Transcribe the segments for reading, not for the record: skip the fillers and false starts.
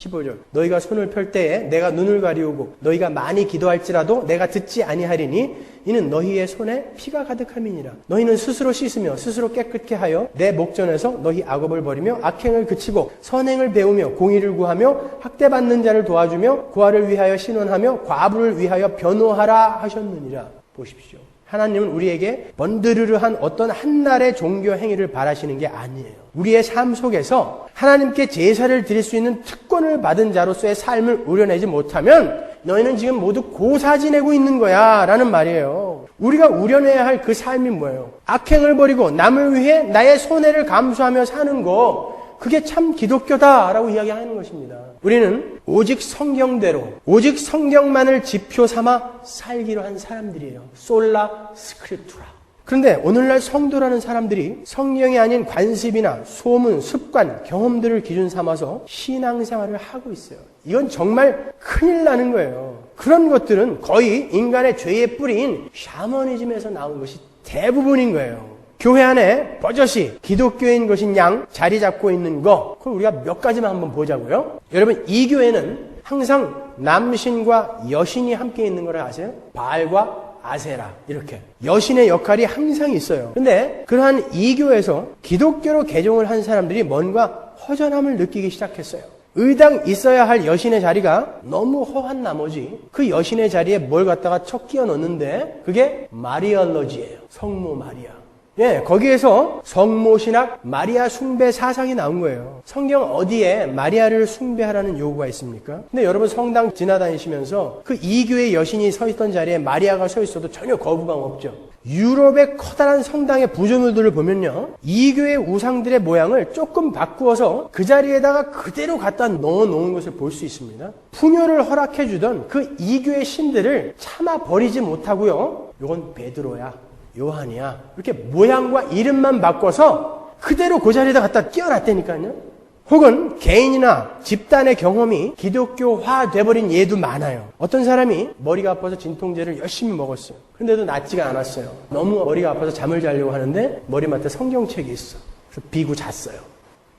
15절 너희가 손을 펼 때에 내가 눈을 가리우고 너희가 많이 기도할지라도 내가 듣지 아니하리니 이는 너희의 손에 피가 가득함이니라. 너희는 스스로 씻으며 스스로 깨끗게 하여 내 목전에서 너희 악업을 버리며 악행을 그치고 선행을 배우며 공의를 구하며 학대받는 자를 도와주며 고아를 위하여 신원하며 과부를 위하여 변호하라 하셨느니라. 보십시오. 하나님은 우리에게 번드르르한 어떤 한날의 종교 행위를 바라시는 게 아니에요. 우리의 삶 속에서 하나님께 제사를 드릴 수 있는 특권을 받은 자로서의 삶을 우려내지 못하면 너희는 지금 모두 고사 지내고 있는 거야 라는 말이에요. 우리가 우려내야 할 그 삶이 뭐예요? 악행을 버리고 남을 위해 나의 손해를 감수하며 사는 거, 그게 참 기독교다라고 이야기하는 것입니다. 우리는 오직 성경대로, 오직 성경만을 지표 삼아 살기로 한 사람들이에요. 솔라 스크립투라. 그런데 오늘날 성도라는 사람들이 성경이 아닌 관습이나 소문, 습관, 경험들을 기준 삼아서 신앙생활을 하고 있어요. 이건 정말 큰일 나는 거예요. 그런 것들은 거의 인간의 죄의 뿌리인 샤머니즘에서 나온 것이 대부분인 거예요. 교회 안에 버젓이 기독교인 것인 양 자리 잡고 있는 거, 그걸 우리가 몇 가지만 한번 보자고요. 여러분, 이 교회는 항상 남신과 여신이 함께 있는 걸 아세요? 바알과 아세라, 이렇게 여신의 역할이 항상 있어요. 근데 그러한 이 교회에서 기독교로 개종을 한 사람들이 뭔가 허전함을 느끼기 시작했어요. 의당 있어야 할 여신의 자리가 너무 허한 나머지 그 여신의 자리에 뭘 갖다가 척 끼워 넣는데 그게 마리얼러지예요. 성모 마리아. 예, 거기에서 성모신학, 마리아 숭배 사상이 나온 거예요. 성경 어디에 마리아를 숭배하라는 요구가 있습니까? 근데 여러분 성당 지나다니시면서 그 이교의 여신이 서 있던 자리에 마리아가 서 있어도 전혀 거부감 없죠. 유럽의 커다란 성당의 부조물들을 보면요, 이교의 우상들의 모양을 조금 바꾸어서 그 자리에다가 그대로 갖다 넣어 놓은 것을 볼 수 있습니다. 풍요를 허락해 주던 그 이교의 신들을 차마 버리지 못하고요, 이건 베드로야, 요한이야, 이렇게 모양과 이름만 바꿔서 그대로 그 자리에다 갖다 끼워놨다니까요. 혹은 개인이나 집단의 경험이 기독교화 돼버린 예도 많아요. 어떤 사람이 머리가 아파서 진통제를 열심히 먹었어요. 근데도 낫지가 않았어요. 너무 머리가 아파서 잠을 자려고 하는데 머리맡에 성경책이 있어. 그래서 비고 잤어요.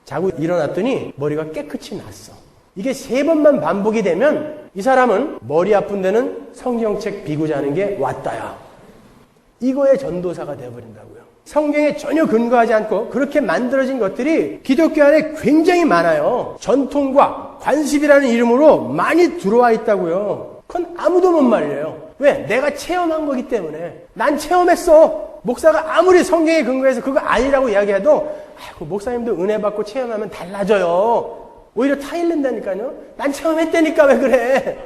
자고 일어났더니 머리가 깨끗이 났어. 이게 3번만 반복이 되면 이 사람은 머리 아픈 데는 성경책 비고 자는 게 왔다야, 이거의 전도사가 되어버린다고요. 성경에 전혀 근거하지 않고 그렇게 만들어진 것들이 기독교 안에 굉장히 많아요. 전통과 관습이라는 이름으로 많이 들어와 있다고요. 그건 아무도 못 말려요. 왜? 내가 체험한 거기 때문에. 난 체험했어. 목사가 아무리 성경에 근거해서 그거 아니라고 이야기해도 아이고, 목사님도 은혜 받고 체험하면 달라져요. 오히려 타일른다니까요. 난 체험했다니까 왜 그래?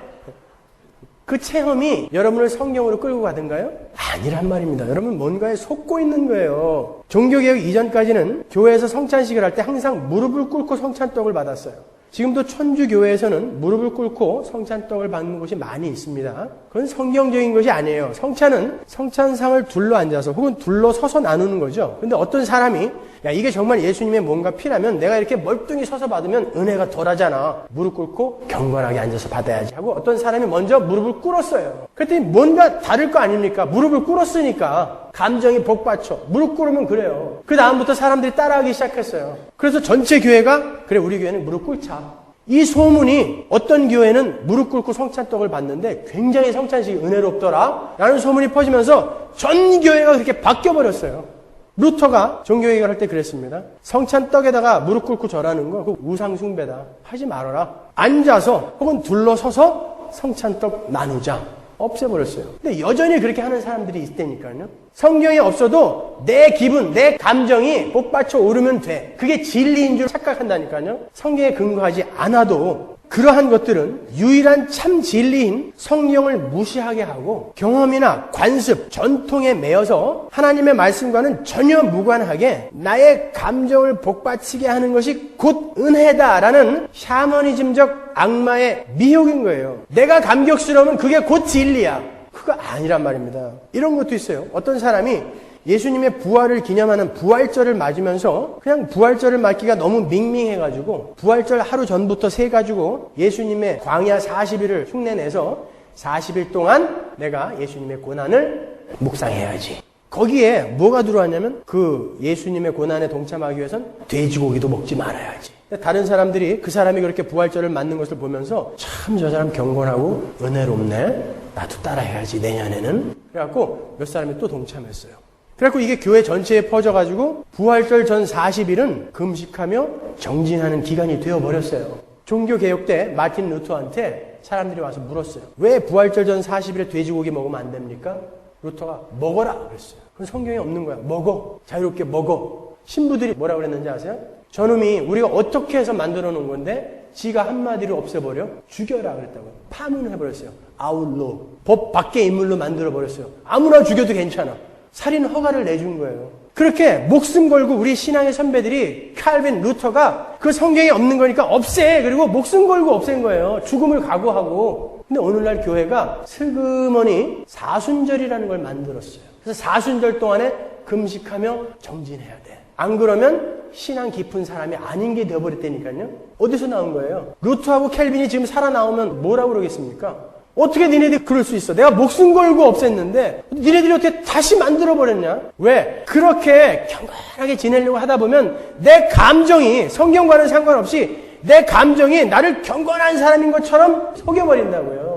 그 체험이 여러분을 성경으로 끌고 가든가요? 아니란 말입니다. 여러분 뭔가에 속고 있는 거예요. 종교개혁 이전까지는 교회에서 성찬식을 할 때 항상 무릎을 꿇고 성찬떡을 받았어요. 지금도 천주교회에서는 무릎을 꿇고 성찬떡을 받는 곳이 많이 있습니다. 그건 성경적인 것이 아니에요. 성찬은 성찬상을 둘러 앉아서 혹은 둘러 서서 나누는 거죠. 근데 어떤 사람이 야, 이게 정말 예수님의 뭔가 피라면 내가 이렇게 멀뚱히 서서 받으면 은혜가 덜하잖아. 무릎 꿇고 경건하게 앉아서 받아야지 하고 어떤 사람이 먼저 무릎을 꿇었어요. 그랬더니 뭔가 다를 거 아닙니까? 무릎을 꿇었으니까 감정이 복받쳐. 무릎 꿇으면 그래요. 그 다음부터 사람들이 따라하기 시작했어요. 그래서 전체 교회가 그래, 우리 교회는 무릎 꿇자. 이 소문이 어떤 교회는 무릎 꿇고 성찬떡을 받는데 굉장히 성찬식이 은혜롭더라 라는 소문이 퍼지면서 전 교회가 그렇게 바뀌어버렸어요. 루터가 종교개혁을 할 때 그랬습니다. 성찬떡에다가 무릎 꿇고 절하는 거, 그 우상숭배다. 하지 말아라. 앉아서 혹은 둘러서서 성찬떡 나누자. 없애버렸어요. 근데 여전히 그렇게 하는 사람들이 있다니까요. 성경이 없어도 내 기분, 내 감정이 복받쳐 오르면 돼. 그게 진리인 줄 착각한다니까요. 성경에 근거하지 않아도 그러한 것들은 유일한 참 진리인 성경을 무시하게 하고 경험이나 관습, 전통에 매여서 하나님의 말씀과는 전혀 무관하게 나의 감정을 복받치게 하는 것이 곧 은혜다라는 샤머니즘적 악마의 미혹인 거예요. 내가 감격스러우면 그게 곧 진리야. 그거 아니란 말입니다. 이런 것도 있어요. 어떤 사람이 예수님의 부활을 기념하는 부활절을 맞으면서 그냥 부활절을 맞기가 너무 밍밍해가지고 부활절 하루 전부터 세가지고 예수님의 광야 40일을 흉내내서 40일 동안 내가 예수님의 고난을 묵상해야지. 거기에 뭐가 들어왔냐면 그 예수님의 고난에 동참하기 위해선 돼지고기도 먹지 말아야지. 다른 사람들이 그 사람이 그렇게 부활절을 맞는 것을 보면서 참 저 사람 경건하고 은혜롭네. 나도 따라해야지 내년에는. 그래갖고 몇 사람이 또 동참했어요. 그래갖고 이게 교회 전체에 퍼져가지고 부활절 전 40일은 금식하며 정진하는 기간이 되어버렸어요. 종교개혁 때 마틴 루터한테 사람들이 와서 물었어요. 왜 부활절 전 40일에 돼지고기 먹으면 안 됩니까? 루터가 먹어라 그랬어요. 그건 성경에 없는 거야. 먹어. 자유롭게 먹어. 신부들이 뭐라 그랬는지 아세요? 저놈이 우리가 어떻게 해서 만들어 놓은 건데 지가 한마디로 없애버려? 죽여라 그랬다고요. 파문해버렸어요. 아울로. 법 밖의 인물로 만들어버렸어요. 아무나 죽여도 괜찮아. 살인 허가를 내준 거예요. 그렇게 목숨 걸고 우리 신앙의 선배들이 칼빈, 루터가 그 성경에 없는 거니까 없애. 그리고 목숨 걸고 없앤 거예요. 죽음을 각오하고. 근데 오늘날 교회가 슬그머니 사순절이라는 걸 만들었어요. 그래서 사순절 동안에 금식하며 정진해야 돼. 안 그러면 신앙 깊은 사람이 아닌 게 되어버렸다니까요. 어디서 나온 거예요? 루터하고 켈빈이 지금 살아나오면 뭐라고 그러겠습니까? 어떻게 니네들이 그럴 수 있어? 내가 목숨 걸고 없앴는데 니네들이 어떻게 다시 만들어버렸냐? 왜? 그렇게 경건하게 지내려고 하다 보면 내 감정이 성경과는 상관없이 내 감정이 나를 경건한 사람인 것처럼 속여버린다고요.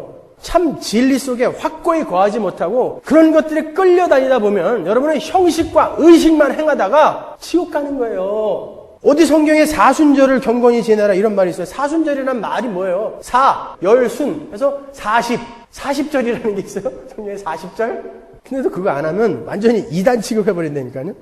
참 진리 속에 확고히 거하지 못하고 그런 것들에 끌려다니다 보면 여러분은 형식과 의식만 행하다가 지옥 가는 거예요. 어디 성경에 사순절을 경건히 지내라 이런 말이 있어요. 사순절이란 말이 뭐예요? 열순 해서 40절이라는 게 있어요. 성경에 40절? 근데도 그거 안 하면 완전히 이단 취급해버린다니까요.